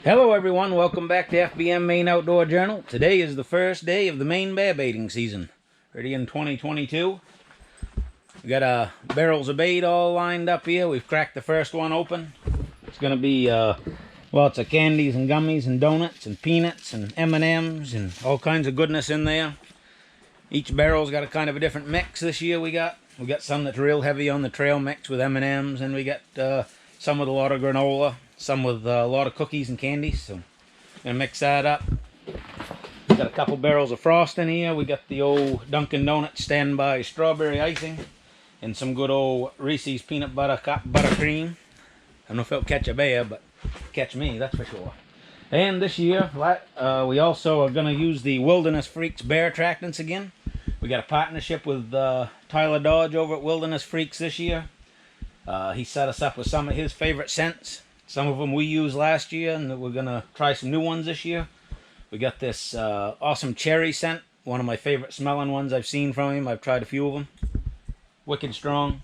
Hello everyone, welcome back to FBM Maine Outdoor Journal. Today is the first day of the Maine bear baiting season. Ready in 2022. We got barrels of bait all lined up here. We've cracked the first one open. It's going to be lots of candies and gummies and donuts and peanuts and M&Ms and all kinds of goodness in there. Each barrel's got a kind of a different mix this year. We got some that's real heavy on the trail mix with M&Ms, and we got some with a lot of granola, some with a lot of cookies and candies. So I'm gonna mix that up. We got a couple barrels of frost in here. We got the old Dunkin' Donuts standby strawberry icing, and some good old Reese's peanut butter buttercream. I don't know if it'll catch a bear, but catch me, that's for sure. And this year, we also are gonna use the Wilderness Freaks bear attractants again. We got a partnership with Tyler Dodge over at Wilderness Freaks this year. He set us up with some of his favorite scents. Some of them we used last year, and we're gonna try some new ones this year. We got this awesome cherry scent, one of my favorite smelling ones I've seen from him. I've tried a few of them. Wicked strong.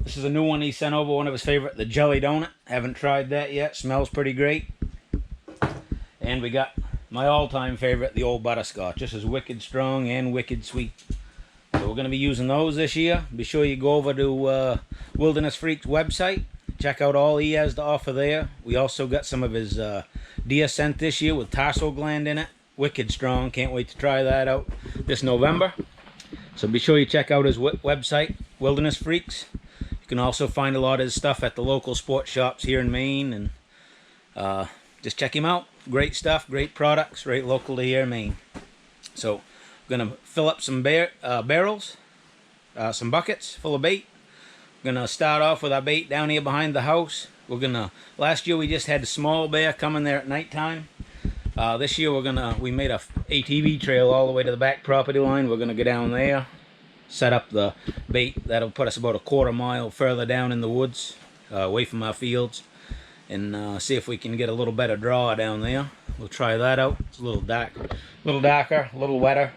This is a new one he sent over, one of his favorite, the jelly donut. Haven't tried that yet. Smells pretty great. And we got my all-time favorite, the old butterscotch. This is wicked strong and wicked sweet. So we're going to be using those this year. Be sure you go over to Wilderness Freaks website. Check out all he has to offer there. We also got some of his deer scent this year with tarsal gland in it. Wicked strong. Can't wait to try that out this November. So be sure you check out his website, Wilderness Freaks. You can also find a lot of his stuff at the local sports shops here in Maine. And just check him out. Great stuff, great products, right local to here in Maine. So I'm going to fill up some barrels, some buckets full of bait. We're going to start off with our bait down here behind the house. Last year we just had a small bear coming there at nighttime. This year we made a ATV trail all the way to the back property line. We're going to go down there, set up the bait. That'll put us about a quarter mile further down in the woods, away from our fields, and see if we can get a little better draw down there. We'll try that out. It's a little darker, a little wetter.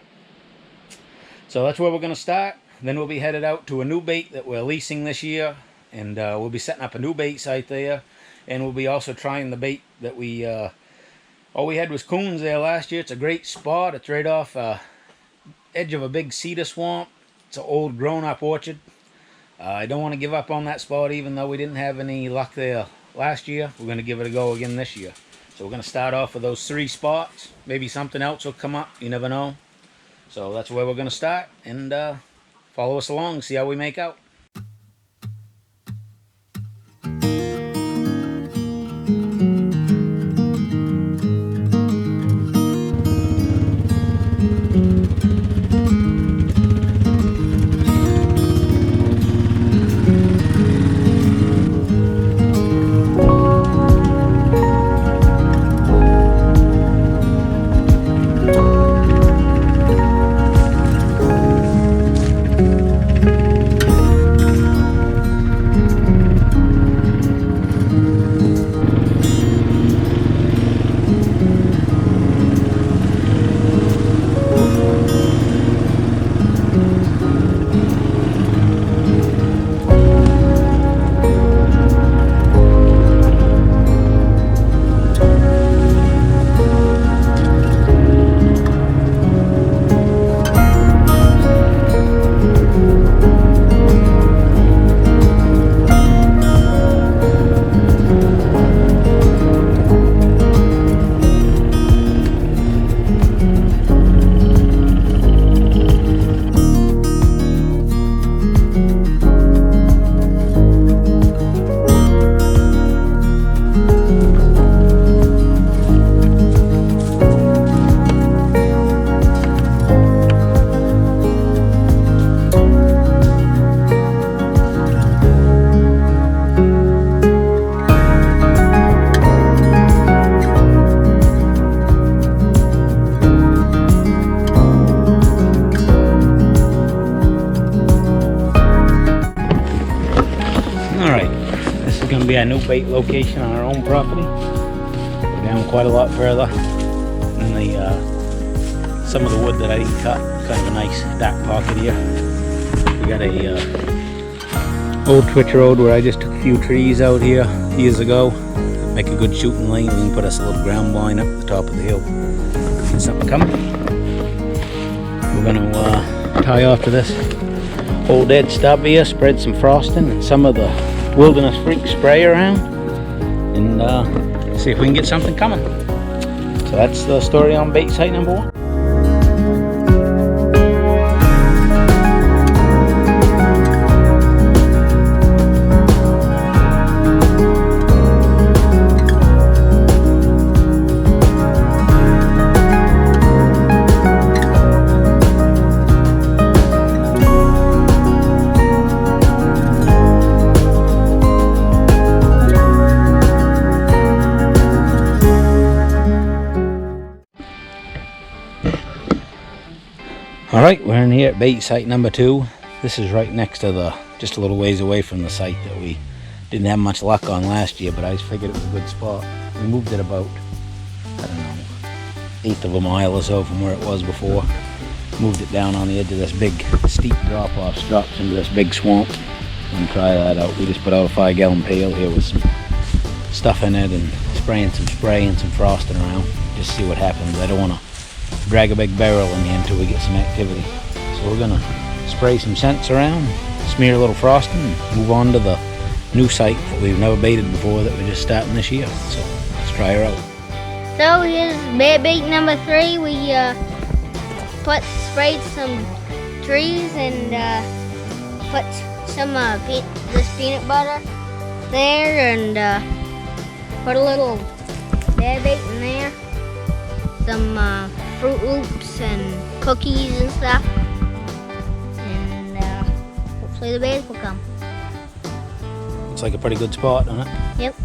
So that's where we're going to start. Then we'll be headed out to a new bait that we're leasing this year, and we'll be setting up a new bait site there. And we'll be also trying the bait that all we had was coons there last year. It's a great spot. It's right off edge of a big cedar swamp. It's an old grown-up orchard. I don't want to give up on that spot, even though we didn't have any luck there last year. We're going to give it a go again this year. So we're going to start off with those 3 spots. Maybe something else will come up. You never know. So that's where we're going to start. And follow us along. See how we make out. Be our new bait location on our own property. Go down quite a lot further. And some of the wood that I didn't cut, kind of a nice dark pocket here. We got a old Twitch road where I just took a few trees out here years ago. make a good shooting lane. We can put us a little ground blind up at the top of the hill. Get something coming. We're gonna tie off to this old dead stub here, spread some frosting and some of the Wilderness Freak spray around, and see if we can get something coming. So that's the story on bait site number 1. Alright, we're in here at bait site number 2. This is right next to just a little ways away from the site that we didn't have much luck on last year, but I just figured it was a good spot. We moved it about, I don't know, 1/8 of a mile or so from where it was before. Moved it down on the edge of this big steep drop-off, drops into this big swamp. And try that out. We just put out a 5-gallon pail here with some stuff in it and spraying some spray and some frosting around. Just see what happens. I don't want to drag a big barrel in here until we get some activity. So we're gonna spray some scents around, smear a little frosting, and move on to the new site that we've never baited before that we're just starting this year. So let's try her out. So here's bait number 3. We sprayed some trees and put some this peanut butter there, and put a little bait in there. Some Fruit Loops and cookies and stuff, and hopefully the baits will come. Looks like a pretty good spot, doesn't it? Yep.